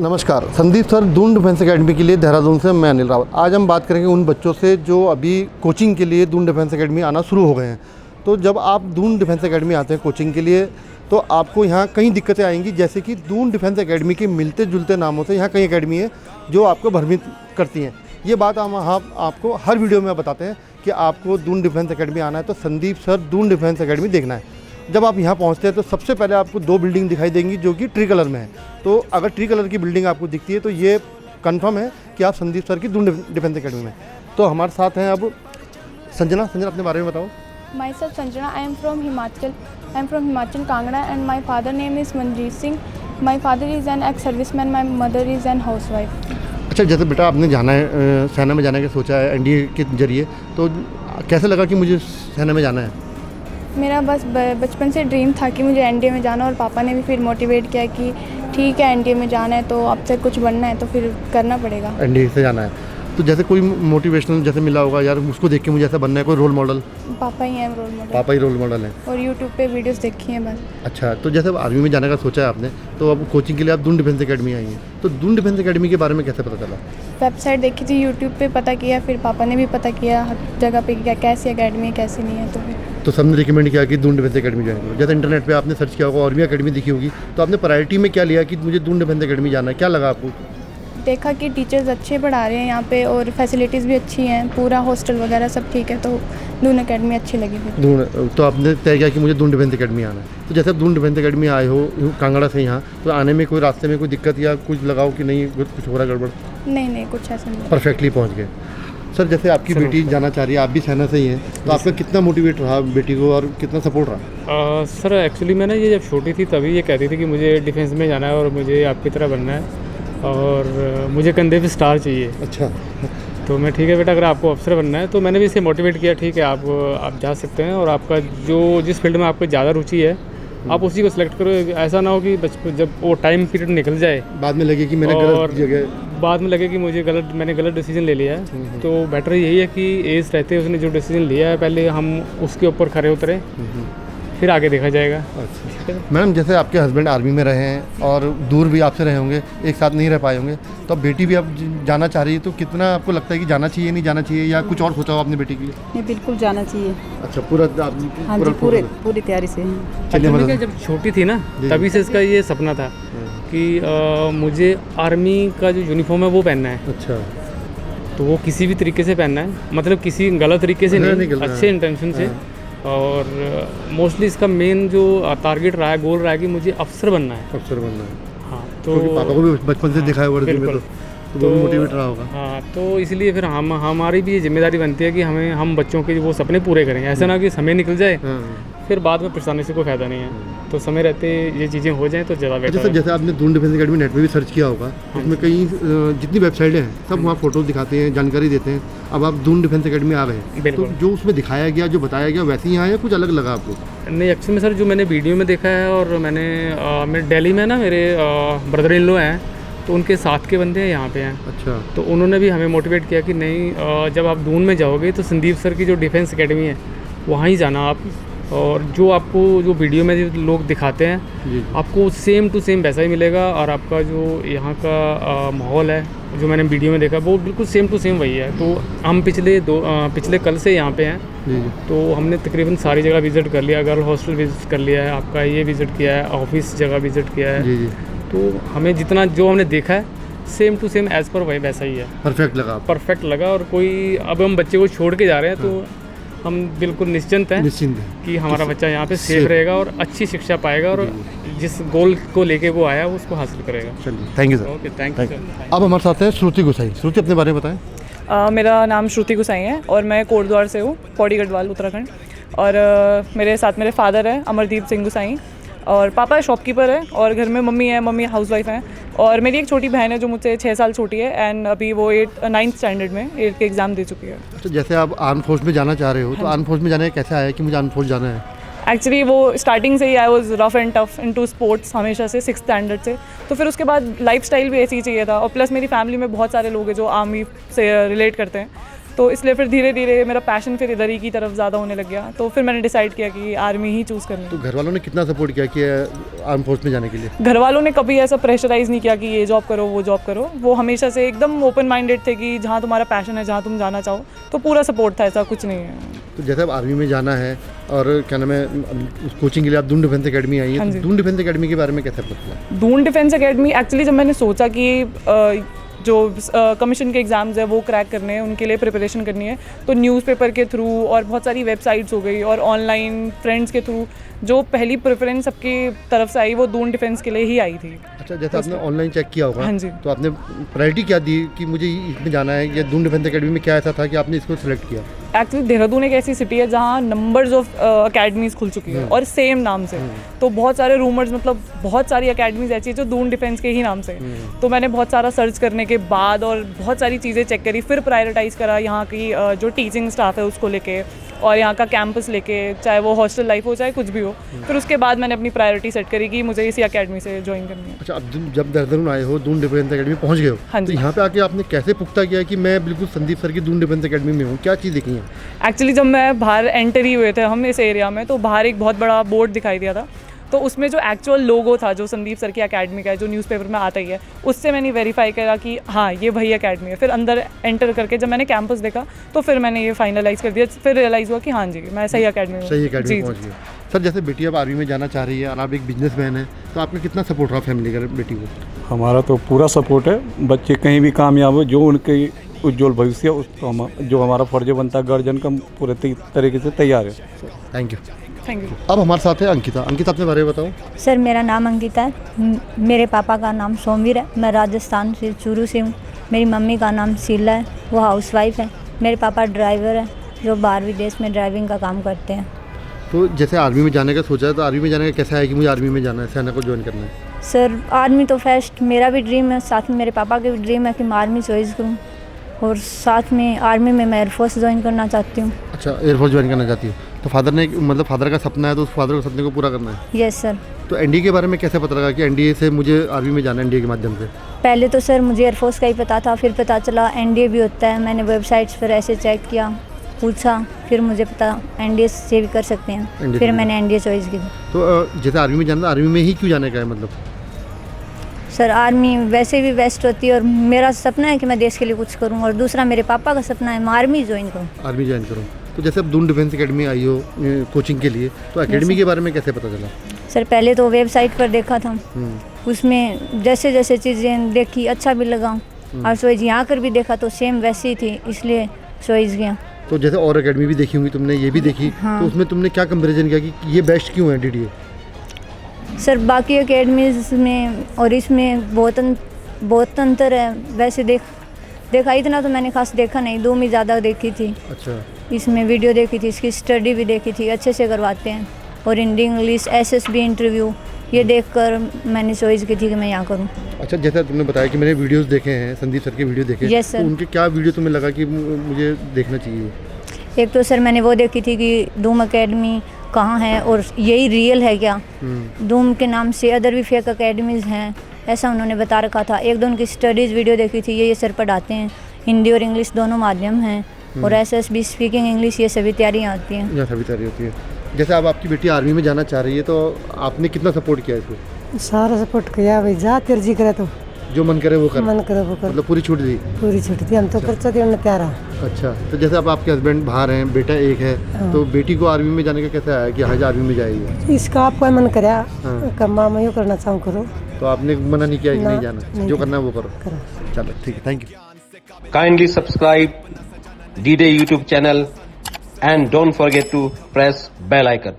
नमस्कार, Sandeep sir Doon defence academy के लिए देहरादून से मैं अनिल रावत। आज हम बात करेंगे उन बच्चों से जो अभी कोचिंग के लिए दून डिफेंस एकेडमी आना शुरू हो गए हैं। तो जब आप दून डिफेंस एकेडमी आते हैं कोचिंग के लिए तो आपको यहाँ कई दिक्कतें आएंगी, जैसे कि दून डिफेंस एकेडमी के मिलते जुलते नामों से यहाँ कई एकेडमी है जो आपको भ्रमित करती हैं। ये बात हम आपको हर वीडियो में बताते हैं कि आपको दून डिफेंस एकेडमी आना है तो Sandeep sir Doon defence academy देखना है। जब आप यहाँ पहुँचते हैं तो सबसे पहले आपको दो बिल्डिंग दिखाई देंगी जो कि ट्री कलर में है। तो अगर ट्री कलर की बिल्डिंग आपको दिखती है तो ये कंफर्म है कि आप संदीप सर की दून डिफेंस एकेडमी में। तो हमारे साथ हैं अब संजना। अपने बारे में बताओ। Myself Sanjana, I am from Himachal Kangra and my father name is Manjeet Singh. My father is an ex-serviceman, my mother is an housewife. अच्छा, जैसे बेटा आपने जाना है सेना में जाने का सोचा है एनडीए के जरिए, तो कैसे लगा कि मुझे सेना में जाना है? मेरा बस बचपन से ड्रीम था कि मुझे एनडीए में जाना, और पापा ने भी फिर मोटिवेट किया कि ठीक है एनडीए में जाना है तो अब से कुछ बनना है तो फिर करना पड़ेगा। एनडीए से जाना है तो जैसे कोई मोटिवेशनल जैसे मिला होगा, यार उसको देख के मुझे ऐसा बनना है, कोई रोल मॉडल? पापा ही हैं रोल मॉडल। पापा ही रोल मॉडल हैं और यूट्यूब पे वीडियोस देखी हैं बस। अच्छा, तो जैसे आर्मी में जाने का सोचा है आपने, तो अब कोचिंग के लिए आप दून डिफेंस एकेडमी आई हैं, तो दून डिफेंस एकेडमी के बारे में कैसे पता चला? वेबसाइट देखी थी, यूट्यूब पे पता किया, फिर पापा ने भी पता किया हर जगह पे क्या कैसी एकेडमी है कैसी नहीं है, तो सबने रिकमेंड किया कि दून डिफेंस एकेडमी ज्वाइन करो। जैसे इंटरनेट पे आपने सर्च किया होगा और भी एकेडमी दिखी होगी, तो आपने प्रायोरिटी में क्या लिया कि मुझे दून डिफेंस एकेडमी जाना है? क्या लगा आपको? देखा कि टीचर्स अच्छे पढ़ा रहे हैं यहाँ पे और फैसिलिटीज़ भी अच्छी हैं, पूरा हॉस्टल वगैरह सब ठीक है, तो दून एकेडमी अच्छी लगी फिर। तो आपने तय किया कि मुझे दून डिफेंस एकेडमी आना है। तो जैसे आप दून डिफेंस एकेडमी आए हो कांगड़ा से यहाँ, तो आने में कोई रास्ते में कोई दिक्कत या कुछ लगाओ कि नहीं कुछ हो रहा गड़बड़? नहीं कुछ ऐसा नहीं, परफेक्टली पहुँच गए। सर, जैसे आपकी बेटी जाना चाह रही है, आप भी सेना से ही हैं, तो आपका कितना मोटिवेट रहा बेटी को और कितना सपोर्ट रहा? सर एक्चुअली मैं ये जब छोटी थी तभी ये कहती थी कि मुझे डिफेंस में जाना है और मुझे आपकी तरह बनना है और मुझे कंधे पे स्टार चाहिए। अच्छा, तो मैं ठीक है बेटा, अगर आपको अफसर बनना है तो मैंने भी इसे मोटिवेट किया, ठीक है आप जा सकते हैं और आपका जिस फील्ड में आपको ज़्यादा रुचि है आप उसी को सिलेक्ट करो। ऐसा ना हो कि जब वो टाइम पीरियड निकल जाए बाद में लगे कि मैंने गलत जगह, बाद में लगे कि मैंने गलत डिसीजन ले लिया है। तो बेटर यही है कि एज रहते उसने जो डिसीजन लिया है पहले हम उसके ऊपर खड़े उतरें, फिर आगे देखा जाएगा। अच्छा मैडम, जैसे आपके हस्बैंड आर्मी में रहे हैं और दूर भी आपसे रहे होंगे, एक साथ नहीं रह पाए होंगे, तो अब बेटी भी अब जाना चाह रही है, तो कितना आपको लगता है कि जाना चाहिए नहीं जाना चाहिए, या कुछ और सोचा हो अपनी बेटी के लिए? नहीं, बिल्कुल जाना चाहिए। अच्छा, पूरा हाँ जी, पूरी तैयारी से। चलिए, जब छोटी थी ना तभी से इसका ये सपना था कि मुझे आर्मी का जो यूनिफॉर्म है वो पहनना है। अच्छा, तो वो किसी भी तरीके से पहनना है, मतलब किसी गलत तरीके से नहीं, अच्छे इंटेंशन से। और मोस्टली इसका मेन जो टारगेट रहा है, गोल रहा है कि मुझे अफसर बनना है। हाँ, तो पापा को भी बचपन से दिखाया हुआ है तो वो मोटिवेट रहा होगा। हाँ, तो इसलिए फिर हमारी भी ये जिम्मेदारी बनती है कि हम बच्चों के वो सपने पूरे करें। ऐसा ना कि समय निकल जाए फिर बाद में परेशानी से कोई फायदा नहीं है, तो समय रहते ये चीज़ें हो जाएं तो ज़्यादा बेटर है। जैसे आपने दून डिफेंस एकेडमी नेट पे भी सर्च किया होगा, उसमें कई जितनी वेबसाइटें हैं सब वहाँ फोटोज दिखाते हैं, जानकारी देते हैं। अब आप दून डिफेंस एकेडमी आ गए, तो जो उसमें दिखाया गया, जो बताया गया, वैसे ही यहाँ या कुछ अलग लगा आपको? नहीं, एक्चुअली सर जो मैंने वीडियो में देखा है और मैंने दिल्ली में ना मेरे ब्रदर इन लॉ हैं, तो उनके साथ के बंदे यहाँ पे हैं। अच्छा, तो उन्होंने भी हमें मोटिवेट किया कि नहीं, जब आप दून में जाओगे तो संदीप सर की जो डिफेंस एकेडमी है वहाँ ही जाना आप, और जो आपको जो वीडियो में जो लोग दिखाते हैं आपको सेम टू सेम वैसा ही मिलेगा, और आपका जो यहाँ का माहौल है जो मैंने वीडियो में देखा वो बिल्कुल सेम टू सेम वही है। तो हम पिछले कल से यहाँ पे हैं, तो हमने तकरीबन सारी जगह विज़िट कर लिया, गर्ल हॉस्टल विज़िट कर लिया है, आपका ये विज़िट किया है, ऑफिस जगह विज़िट किया है। तो हमें जितना जो हमने देखा है same to same as per वही वैसा ही है। परफेक्ट लगा और कोई अब हम बच्चे को छोड़ के जा रहे हैं तो हम बिल्कुल निश्चिंत हैं कि हमारा बच्चा यहाँ पे सेफ रहेगा और अच्छी शिक्षा पाएगा और जिस गोल को लेके वो आया वो उसको हासिल करेगा। चलिए, thank you sir. Okay, thank you sir. अब हमारे साथ हैं श्रुति गुसाई। श्रुति, अपने बारे में बताएं। मेरा नाम श्रुति गुसाई है और मैं कोटद्वार से हूँ, पौड़ी गढ़वाल उत्तराखंड। और मेरे साथ मेरे फादर है अमरदीप सिंह गुसाई, और पापा शॉपकीपर है, और घर में मम्मी है, मम्मी हाउसवाइफ हैं, और मेरी एक छोटी बहन है जो मुझसे 6 साल छोटी है, एंड अभी वो 9th स्टैंडर्ड में 8th के एग्ज़ाम दे चुकी है। तो जैसे आप आर्म फोर्स में जाना चाह रहे हो, तो आर्म फोर्स में जाने कैसे आया कि मुझे आर्म फोर्स जाना है? एक्चुअली वो स्टार्टिंग से ही I was rough and tough into sports हमेशा से 6th स्टैंडर्ड से, तो फिर उसके बाद लाइफस्टाइल भी ऐसी ही चाहिए था, और प्लस मेरी फैमिली में बहुत सारे लोग हैं जो आर्मी से रिलेट करते हैं, तो इसलिए फिर धीरे धीरे मेरा पैशन फिर इधर ही की तरफ ज़्यादा होने लग गया, तो फिर मैंने डिसाइड किया कि आर्मी ही चूज़ करनी तो है। घर वालों ने कितना सपोर्ट किया कि आर्म फोर्स में जाने के लिए? घर वालों ने कभी ऐसा प्रेशराइज़ नहीं किया कि ये जॉब करो वो जॉब करो, वो हमेशा से एकदम ओपन माइंडेड थे कि जहाँ तुम्हारा पैशन है, जहाँ तुम जाना चाहो, तो पूरा सपोर्ट था, ऐसा कुछ नहीं है। तो जैसे अब आर्मी में जाना है और क्या नाम है, उस कोचिंग के लिए आप दून डिफेंस एकेडमी आई हाँ है, जी। तो दून डिफेंस एकेडमी के बारे में कैसे पता चला? दून डिफेंस एकेडमी एक्चुअली जब मैंने सोचा कि जो कमीशन के एग्ज़ाम्स है वो क्रैक करने हैं, उनके लिए प्रिपरेशन करनी है, तो न्यूज़पेपर के थ्रू और बहुत सारी वेबसाइट्स हो गई और ऑनलाइन फ्रेंड्स के थ्रू जो पहली प्रेफरेंस सबकी तरफ से आई वो दून डिफेंस के लिए ही आई थी। अच्छा, जैसे आपने ऑनलाइन चेक किया होगा, हाँ जी। तो आपने प्रायोरिटी क्या दी कि मुझे इसमें जाना है, या दून डिफेंस एकेडमी में क्या ऐसा था कि आपने इसको सिलेक्ट किया? एक्चुअली देहरादून एक ऐसी सिटी है जहाँ नंबर्स ऑफ अकेडमीज़ खुल चुकी है और सेम नाम से, तो बहुत सारे रूमर्स, मतलब बहुत सारी अकेडमीज़ ऐसी है जो दून डिफेंस के ही नाम से है। तो मैंने बहुत सारा सर्च करने के बाद और बहुत सारी चीज़ें चेक करी, फिर प्रायोरिटाइज़ करा यहाँ की जो टीचिंग स्टाफ है उसको लेके और यहाँ का कैंपस लेके, चाहे वो हॉस्टल लाइफ हो चाहे कुछ भी हो, फिर उसके बाद मैंने अपनी प्रायोरिटी सेट करी कि मुझे इसी अकेडमी से ज्वाइन करनी है। अच्छा, अब जब देहरादून आए हो, दून डिफेंस एकेडमी पहुंच गए हो, हाँ तो जी। यहाँ पे आके आपने कैसे पुख्ता किया कि मैं बिल्कुल संदीप सर की दून डिफेंस एकेडमी में हूँ? क्या चीज़ देखी है? एक्चुअली जब मैं बाहर एंटर ही हुए थे हम इस एरिया में, तो बाहर एक बहुत बड़ा बोर्ड दिखाई दिया था, तो उसमें जो एक्चुअल लोगो था जो संदीप सर की एकेडमी का है, जो न्यूज़पेपर में आता ही है, उससे मैंने वेरीफाई करा कि हाँ ये वही एकेडमी है। फिर अंदर एंटर करके जब मैंने कैंपस देखा तो फिर मैंने ये फाइनलाइज़ कर दिया, फिर रियलाइज़ हुआ कि हाँ जी मैं सही एकेडमी में, सही एकेडमी जी पहुँच गए। सर, जैसे बेटी अब आर्मी में जाना चाह रही है और आप एक बिजनेसमैन है, तो आपका कितना सपोर्ट रहा फैमिली का बेटी को? हमारा तो पूरा सपोर्ट है, बच्चे कहीं भी कामयाब हो, जो उनके उज्जवल भविष्य उसको जो हमारा फर्ज बनता है गार्जियन का, पूरे तरीके से तैयार है। Thank you. Thank you. अब हमारे साथ है अंकिता। अंकिता, अपने बारे में बताओ। सर मेरा नाम अंकिता है, मेरे पापा का नाम सोमवीर है, मैं राजस्थान से चूरू से हूँ। मेरी मम्मी का नाम शीला है, वो हाउसवाइफ है। मेरे पापा ड्राइवर है जो बाहर विदेश में ड्राइविंग का काम करते हैं। तो जैसे आर्मी में जाने का सोचा है, तो आर्मी में जाने का कैसा है कि मुझे आर्मी में जाना है, सेना को ज्वाइन करना है? सर आर्मी तो फर्स्ट मेरा भी ड्रीम है, साथ में मेरे पापा के भी ड्रीम है कि मैं आर्मी चॉइस करूँ, और साथ में आर्मी में मैं एयरफोर्स ज्वाइन करना चाहती हूँ। अच्छा, एयरफोर्स ज्वाइन करना चाहती हूँ। तो फादर ने, मतलब फादर का सपना है, तो उस फादर के सपने को पूरा करना है? Yes sir. तो एनडीए के बारे में कैसे पता लगा कि एनडीए से मुझे आर्मी में जाना है, एनडीए के माध्यम से? पहले तो सर मुझे एयरफोर्स का ही पता था, फिर पता चला एनडीए भी होता है। मैंने वेबसाइट्स पर ऐसे चेक किया, पूछा, फिर मुझे पता एनडीए से भी कर सकते हैं, फिर मैंने एनडीए चॉइस की। तो जैसे आर्मी में जाना, आर्मी में ही क्यों जाने का है मतलब? सर आर्मी वैसे भी बेस्ट होती है, और मेरा सपना है कि मैं देश के लिए कुछ करूं, और दूसरा मेरे पापा का सपना है मैं आर्मी ज्वाइन करूं। आर्मी ज्वाइन करूँ। तो जैसे अब दून डिफेंस एकेडमी आई हो कोचिंग के लिए, तो एकेडमी के बारे में कैसे पता चला? सर पहले तो वेबसाइट पर देखा था, उसमें जैसे जैसे चीज़ें देखी अच्छा भी लगा, और चॉइस यहाँ कर भी देखा तो सेम वैसी ही थी, इसलिए चॉइस गया। तो जैसे और एकेडमी भी देखी होंगी तुमने, ये भी देखी, हाँ। तो उसमें तुमने क्या कंपैरिजन किया कि ये बेस्ट क्यों है डीडीए? सर बाकी एकेडमीज़ में और इसमें बहुत अंतर है। वैसे देखा इतना तो मैंने खास देखा नहीं, दो में ज़्यादा देखी थी। अच्छा। इसमें वीडियो देखी थी, इसकी स्टडी भी देखी थी, अच्छे से करवाते हैं, और हिंदी इंग्लिश एसएसबी इंटरव्यू ये देखकर मैंने चॉइस की थी कि मैं यहाँ करूँ। अच्छा, जैसे तुमने बताया कि मैंने वीडियोस देखे हैं, संदीप सर के वीडियो देखे, Yes, sir. तो उनके क्या वीडियो तुम्हें लगा कि मुझे देखना चाहिए? एक तो सर मैंने वो देखी थी कि धूम एकेडमी कहाँ है और यही रियल है क्या। धूम के नाम से अदर भी फेक एकेडमीज़ हैं, ऐसा उन्होंने बता रखा था। एक दो उनकी स्टडीज़ वीडियो देखी थी, ये सर पढ़ाते हैं, हिंदी और इंग्लिश दोनों माध्यम हैं, और एसएसबी स्पीकिंग इंग्लिश ये सभी तैयारियाँ होती हैं। यहाँ सभी तैयारी होती है। जैसे अब आपकी बेटी आर्मी में जाना चाह रही है, तो आपने कितना सपोर्ट किया इसको? सारा सपोर्ट किया भाई, जा तेरे जी करे तो जो मन करे वो कर, मन करे वो कर, मतलब पूरी छूट दी? पूरी छुट्टी थी, हम तो खर्चा देने तैयार हैं। अच्छा, तो जैसे अब आपके हस्बैंड बाहर हैं, बेटा एक है, तो बेटी को आर्मी में जाने का कैसे आया कि हाँ आर्मी में जाएगी? इसका आपका मन करे हाँ। कम्मा मैं यूँ करना चाहूँ करो, तो आपने मना नहीं किया कि ना, नहीं जाना, नहीं जो करना है वो करो? करो। चलो ठीक है, thank you. Kindly subscribe D-Day YouTube channel and don't forget to press bell icon.